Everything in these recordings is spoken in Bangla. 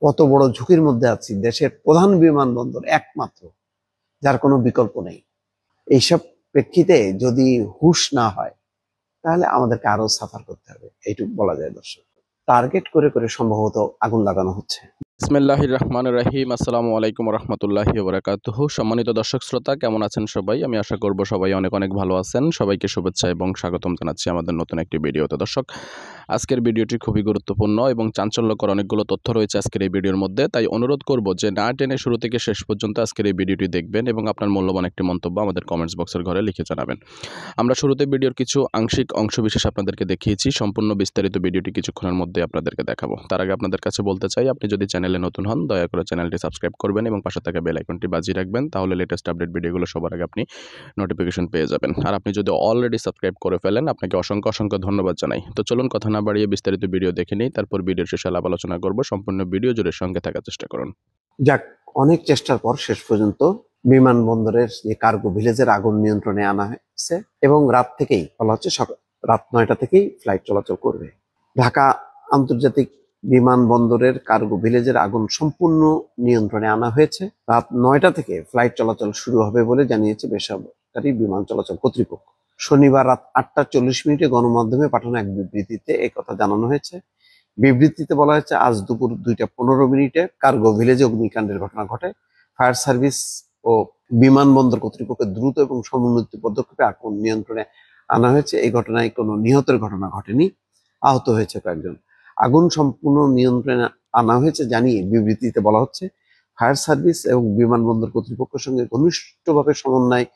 কত বড় ঝুঁকির মধ্যে আছি। দেশের প্রধান বিমানবন্দর একমাত্র, যার কোনো বিকল্প নেই। এইসব প্রেক্ষিতে যদি হুঁশ না হয় তাহলে আমাদেরকে আরো সাফার করতে হবে, এইটুকু বলা যায়। দর্শক, টার্গেট করে করে সম্ভবত আগুন লাগানো হচ্ছে। বিসমিল্লাহির রহমানির রহিম। আসসালামু আলাইকুম রহমতুল্লাহি ওবারাকাতুহু। সম্মানিত দর্শক শ্রোতা, কেমন আছেন সবাই? আমি আশা করব সবাই অনেক অনেক ভালো আছেন। সবাইকে শুভেচ্ছা এবং স্বাগতম জানাচ্ছি আমাদের নতুন একটি ভিডিওতে। দর্শক, আজকের ভিডিওটি খুবই গুরুত্বপূর্ণ এবং চাঞ্চল্যকর অনেকগুলো তথ্য রয়েছে আজকের এই ভিডিওর মধ্যে। তাই অনুরোধ করব যে না টেনে শুরু থেকে শেষ পর্যন্ত আজকের এই ভিডিওটি দেখবেন এবং আপনার মূল্যবান একটি মন্তব্য আমাদের কমেন্টস বক্সের ঘরে লিখে জানাবেন। আমরা শুরুতে ভিডিওর কিছু আংশিক অংশবিশেষ আপনাদেরকে দেখিয়েছি। সম্পূর্ণ বিস্তারিত ভিডিওটি কিছুক্ষণের মধ্যে আপনাদেরকে দেখাবো। তার আগে আপনাদের কাছে বলতে চাই, আপনি যদি চ্যানেলে নতুন হন দয়া করে চ্যানেলটি সাবস্ক্রাইব করবেন এবং পাশে থাকা বেল আইকনটি বাজিয়ে রাখবেন। তাহলে লেটেস্ট আপডেট ভিডিওগুলো সবার আগে আপনি নোটিফিকেশন পেয়ে যাবেন। আর আপনি যদি অলরেডি সাবস্ক্রাইব করে ফেলেন, আপনাকে অসংখ্য অসংখ্য ধন্যবাদ জানাই। তো চলুন কথা না বাড়িয়ে বিস্তারিত ভিডিও দেখে নিই, তারপর ভিডিওর শেষে আলাপ আলোচনা করব। সম্পূর্ণ ভিডিও জুড়ে সঙ্গে থাকার চেষ্টা করুন। যাক, অনেক চেষ্টার পর শেষ পর্যন্ত বিমানবন্দরের যে কার্গো ভিলেজের আগুন নিয়ন্ত্রণে আনা হয়েছে এবং রাত থেকেই বলা হচ্ছে রাত 9টা থেকেই ফ্লাইট চলাচল করবে। ঢাকা আন্তর্জাতিক বিমানবন্দরের কার্গো ভিলেজের আগুন সম্পূর্ণ নিয়ন্ত্রণে আনা হয়েছে। রাত 9টা থেকে ফ্লাইট চলাচল শুরু হবে বলে জানিয়েছে বেসরকারি বিমান চলাচল কর্তৃপক্ষ। শনিবার রাত 8টা 40 মিনিটে গণমাধ্যমে পাঠানো এক বিবৃতিতে একথা জানানো হয়েছে। বিবৃতিতে বলা হয়েছে, আজ দুপুর 2টা 15 মিনিটে কার্গো ভিলেজে অগ্নিকাণ্ডের ঘটনা ঘটে। ফায়ার সার্ভিস ও বিমানবন্দর কর্তৃপক্ষের দ্রুত এবং সমন্বিত পদক্ষেপে আগুন নিয়ন্ত্রণে আনা হয়েছে। এই ঘটনায় কোনো নিহতের ঘটনা ঘটেনি, আহত হয়েছে কয়েকজন। আগুন সম্পূর্ণ নিয়ন্ত্রণে আনা হয়েছে জানিয়ে বিবৃতিতে বলা হচ্ছে, ফায়ার সার্ভিস এবং বিমানবন্দর কর্তৃপক্ষের সঙ্গে ঘনিষ্ঠভাবে সমন্বয়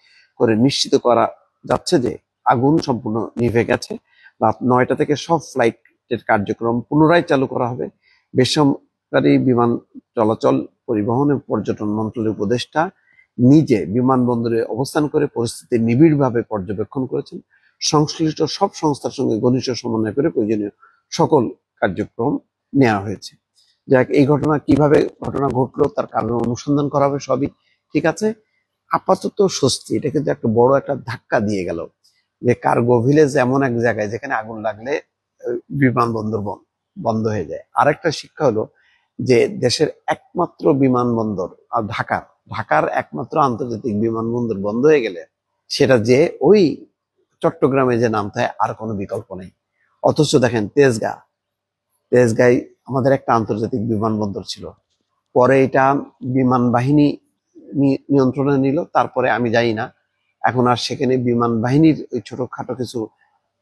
করে নিশ্চিত করা যাচ্ছে যে আগুন সম্পূর্ণ নিভে গেছে। রাত 9টা থেকে সব ফ্লাইট কার্যক্রম পুনরায় চালু করা হবে। বেসরকারি বিমান চলাচল, পরিবহন এবং পর্যটন মন্ত্রণালয়ের উপদেষ্টা নিজে বিমানবন্দরে অবস্থান করে পরিস্থিতি নিবিড়ভাবে পর্যবেক্ষণ করেছেন। সংশ্লিষ্ট সব সংস্থার সঙ্গে ঘনিষ্ঠ সমন্বয় করে প্রয়োজনীয় সকল কার্যক্রম নেওয়া হয়েছে। যাক, এই ঘটনা কিভাবে ঘটনা ঘটলো তার কারণ অনুসন্ধান করা হবে, সবই ঠিক আছে। আপাতত স্বস্তি। এটা কিন্তু একটা বড় একটা ধাক্কা দিয়ে গেল যে কার্গো ভিলেজ এমন এক জায়গায় যেখানে আগুন লাগলে বিমানবন্দর বন্ধ হয়ে যায়। আরেকটা শিক্ষা হলো যে দেশের একমাত্র বিমানবন্দর আর ঢাকার একমাত্র আন্তর্জাতিক বিমানবন্দর বন্ধ হয়ে গেলে সেটা যে ওই চট্টগ্রামে যে নামতে হয় আর কোনো বিকল্প নেই। অথচ দেখেন, তেজগাঁয় আমাদের একটা আন্তর্জাতিক বিমানবন্দর ছিল, পরে এটা বিমান বাহিনী নিয়ন্ত্রণে নিল। তারপরে আমি জানি না এখন আর সেখানে বিমান বাহিনীর ওই ছোটখাটো কিছু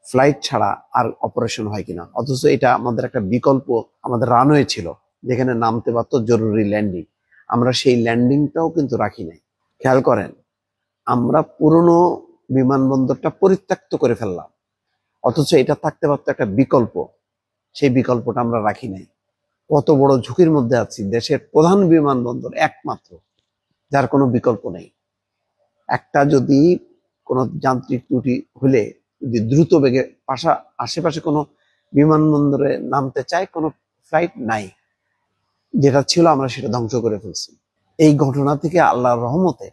ফ্লাইট ছাড়া আর অপারেশন হয় কিনা। অথচ এটা আমাদের একটা বিকল্প, আমাদের রানওয়ে ছিল যেখানে নামতে পারতো জরুরি ল্যান্ডিং। আমরা সেই ল্যান্ডিংটাও কিন্তু রাখি নাই। খেয়াল করেন, আমরা পুরনো বিমানবন্দরটা পরিত্যক্ত করে ফেললাম, অথচ এটা থাকতে পারতো একটা বিকল্প, সেই বিকল্পটা আমরা রাখি নাই। কত বড় ঝুঁকির মধ্যে আছি। দেশের প্রধান বিমানবন্দর একমাত্র, যার কোনো বিকল্প নেই। একটা যদি কোনো যান্ত্রিক ত্রুটি হলে যদি দ্রুত বেগে আশেপাশে কোনো বিমানবন্দরে নামতে চায়, কোনো ফ্লাইট নাই। যেটা ছিল আমরা সেটা ধ্বংস করে ফেলছি। এই ঘটনা থেকে আল্লাহর রহমতে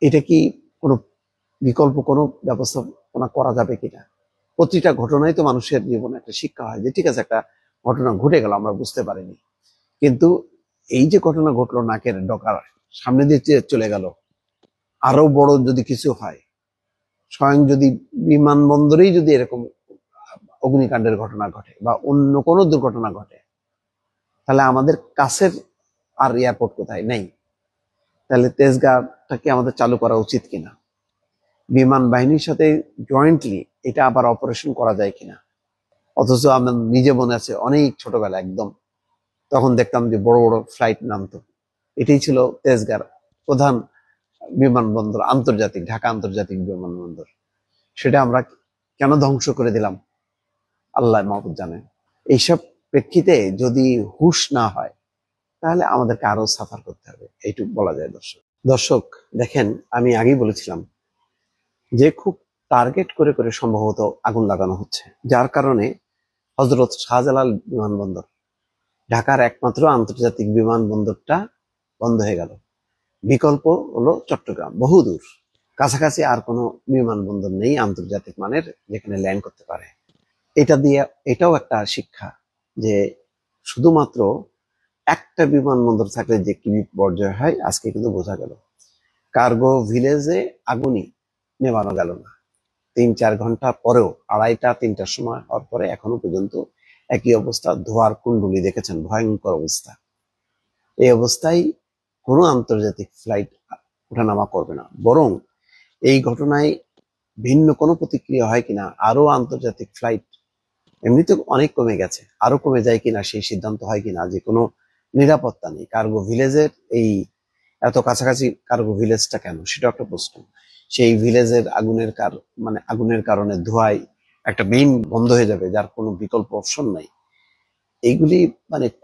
এটা কি কোনো বিকল্প কোনো ব্যবস্থাপনা করা যাবে কিনা? প্রতিটা ঘটনাই তো মানুষের জীবনে একটা শিক্ষা হয় যে ঠিক আছে, একটা ঘটনা ঘটে গেল, আমরা বুঝতে পারিনি, কিন্তু এই যে ঘটনা ঘটলো নাকের ডকার সামনে দিয়ে চলে গেল, আরো বড় যদি কিছু হয়, স্বয়ং যদি বিমানবন্দরেই যদি এরকম অগ্নিকাণ্ডের ঘটনা ঘটে বা অন্য কোনো দুর্ঘটনা ঘটে, তাহলে আমাদের কাছের আর এয়ারপোর্ট কোথায় নেই? তাহলে তেজগাঁটাকে আমাদের চালু করা উচিত কিনা? বিমান বাহিনীর সাথে জয়েন্টলি এটা আবার অপারেশন করা যায় কিনা? অথচ আমার নিজে মনে আছে অনেক ছোটবেলা একদম, তখন দেখতাম যে বড় বড় ফ্লাইট নামতো। এটাই ছিল তেজগাঁর প্রধান বিমানবন্দর, ঢাকা আন্তর্জাতিক বিমানবন্দর। সেটা আমরা কেন ধ্বংস করে দিলাম আল্লাহ মাহফুজ জানেন। এইসব প্রেক্ষিতে যদি হুঁশ না হয় তাহলে আমাদেরকে আরো সাফার করতে হবে, এইটুকু বলা যায়। দর্শক দেখেন, আমি আগেই বলেছিলাম যে খুব টার্গেট করে করে সম্ভবত আগুন লাগানো হচ্ছে, যার কারণে হযরত শাহজালাল বিমানবন্দর, ঢাকার একমাত্র আন্তর্জাতিক বিমানবন্দরটা বন্ধ হয়ে গেল। বিকল্প হলো চট্টগ্রাম, বহুদূর, কাছাকাছি আর কোনো বিমানবন্দর নেই আন্তর্জাতিক মানের যেখানে ল্যান্ড করতে পারে। এটাও একটা শিক্ষা যে শুধুমাত্র একটা বিমানবন্দর থাকলে যে কি বিপর্যয় হয় আজকে কিন্তু বোঝা গেল। কার্গো ভিলেজে আগুনই নেভানো গেল না, 3-4 ঘন্টা পরেও, 2:30-3টার সময় হওয়ার পরে এখনো পর্যন্ত একই অবস্থা। ধোয়ার কুণ্ডলি দেখেছেন, ভয়ঙ্কর অবস্থা। এই অবস্থায় কোনো আন্তর্জাতিক ফ্লাইট ওঠানামা করবে না, বরং এই ঘটনায় ভিন্ন কোনো প্রতিক্রিয়া হয় কিনা, আরো আন্তর্জাতিক ফ্লাইট এমনিতে অনেক কমে গেছে, আরো কমে যায় কিনা সেই সিদ্ধান্ত হয় কিনা, যে কোনো নিরাপত্তা নেই। কার্গো ভিলেজের এই এত কাছাকাছি কার্গো ভিলেজটা কেন, সেটা একটা প্রশ্ন। সেই ভিলেজের আগুনের কারণে ধোঁয়ায় একটা মেইন বন্ধ হয়ে যাবে, যার কোনো বিকল্প অপশন নাই। এইগুলি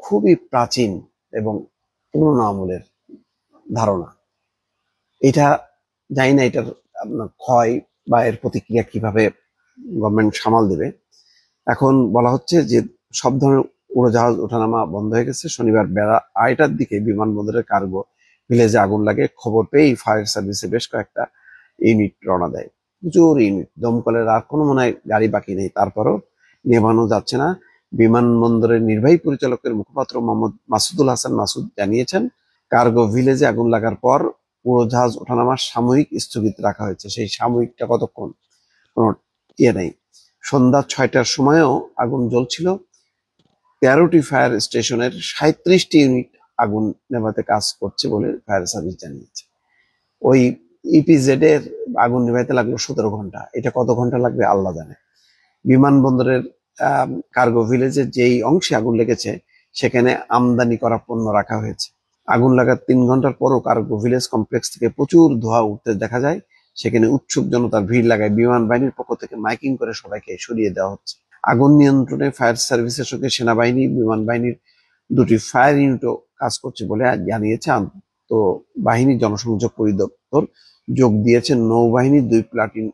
খুবই প্রাচীন এবং পুরনো আমলের ধারণা। এটা জানি না এটার আপনার ক্ষয় বা এর প্রতিক্রিয়া কিভাবে গভর্নমেন্ট সামাল দেবে। এখন বলা হচ্ছে যে সব ধরনের উড়োজাহাজ ওঠানামা বন্ধ হয়ে গেছে। শনিবার বেলা 2:30টার দিকে বিমানবন্দরের কার্গো ভিলেজে আগুন লাগে। খবর পেয়েই ফায়ার সার্ভিসে বেশ কয়েকটা ইউনিট রওনা দেয়, প্রচুর ইউনিট। দমকলের আর কোনো মনে হয় গাড়ি বাকি নেই, তারপরও নেভানো যাচ্ছে না। বিমানবন্দরের নির্বাহী পরিচালকের মুখপাত্র মোহাম্মদ মাসুদুল হাসান মাসুদ জানিয়েছেন, কার্গো ভিলেজে আগুন লাগার পর উড়োজাহাজ ওঠানামা সাময়িক স্থগিত রাখা হয়েছে। সেই সাময়িকটা কতক্ষণ কোনো ইয়ে নেই। সন্ধ্যা 6টার সময়ও আগুন জ্বলছিল। 13টি ফায়ার স্টেশনের 37টি ইউনিট আগুন নেভাতে কাজ করছে বলে ফায়ার সার্ভিস জানিয়েছে। ওই ইপিজেড এর আগুন নেভাতে লাগলো 17 ঘন্টা। এটা কত ঘন্টা লাগবে আল্লাহ জানে। বিমানবন্দরের কার্গো ভিলেজের যেই অংশে আগুন লেগেছে সেখানে আমদানি করা পণ্য রাখা হয়েছে। আগুন লাগার 3 ঘন্টার পরও কার্গো ভিলেজ কমপ্লেক্স থেকে প্রচুর ধোঁয়া উঠতে দেখা যায়। সেখানে উৎসুক জনতার ভিড় লাগায় বিমান বাহিনীর পক্ষ থেকে মাইকিং করে সবাইকে সরিয়ে দেওয়া হচ্ছে। আগুন নিয়ন্ত্রণে ফায়ার সার্ভিসের সঙ্গে সেনাবাহিনী, বিমান বাহিনীর 2টি ফায়ার ইউনিটও কাজ করছে বলে জানিয়েছে আন্তঃবাহিনী জনসংযোগ পরিদপ্তর। যোগ দিয়েছেন নৌবাহিনীর 2 প্লাটুন,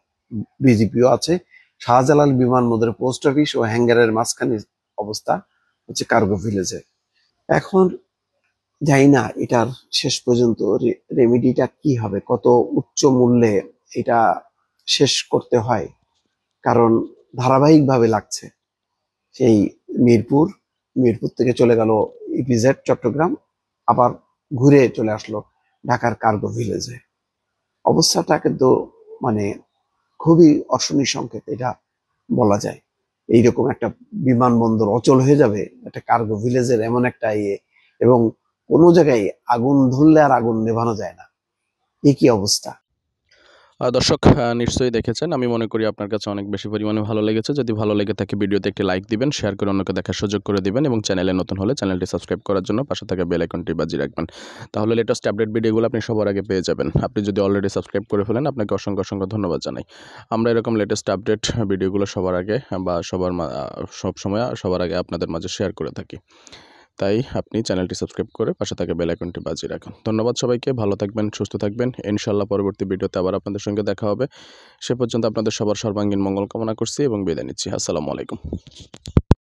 বিজিপিও আছে। শাহজালাল বিমানবন্দরের পোস্ট অফিস ও হ্যাঙ্গারের মাঝখানে অবস্থা হচ্ছে কার্গো ভিলেজে। এখন জানি না এটার শেষ পর্যন্ত রেমিডিটা কি হবে, কত উচ্চ মূল্যে এটা শেষ করতে হয়। কারণ ধারাবাহিকভাবে লাগছে। সেই মিরপুর থেকে চলে গেল ইপিজেড চট্টগ্রাম, আবার ঘুরে চলে আসলো ঢাকার কার্গো ভিলেজে। অবস্থাটা কিন্তু খুবই অশনি সংকেত, এটা বলা যায়। এইরকম একটা বিমানবন্দর অচল হয়ে যাবে, একটা কার্গো ভিলেজের এমন একটা এবং কোনো জায়গায় আগুন ধরলে আর আগুন নেভানো যায় না, এ কি অবস্থা। দর্শক নিশ্চয়ই দেখেছেন। আমি মনে করি আপনার কাছে অনেক বেশি পরিমাণে ভালো লেগেছে। যদি ভালো লেগে থাকে ভিডিওতে একটি লাইক দিবেন, শেয়ার করে অন্যকে দেখার সুযোগ করে দিবেন এবং চ্যানেলে নতুন হলে চ্যানেলটি সাবস্ক্রাইব করার জন্য পাশে থাকা বেল আইকনটি বাজিয়ে রাখবেন। তাহলে লেটেস্ট আপডেট ভিডিওগুলো আপনি সবার আগে পেয়ে যাবেন। আপনি যদি অলরেডি সাবস্ক্রাইব করে ফেলেন, আপনাকে অসংখ্য ধন্যবাদ জানাই। আমরা এরকম লেটেস্ট আপডেট ভিডিওগুলো সবার আগে বা সব সময় সবার আগে আপনাদের মাঝে শেয়ার করে থাকি। তাই আপনি চ্যানেলটি সাবস্ক্রাইব করে পাশে থাকা বেল আইকনটি বাজিয়ে রাখুন। ধন্যবাদ সবাইকে, ভালো থাকবেন, সুস্থ থাকবেন। ইনশাআল্লাহ পরবর্তী ভিডিওতে আবার আপনাদের সঙ্গে দেখা হবে। সে পর্যন্ত আপনাদের সবার সর্বাঙ্গীন মঙ্গল কামনা করছি এবং বিদায় নিচ্ছি। আসসালামু আলাইকুম।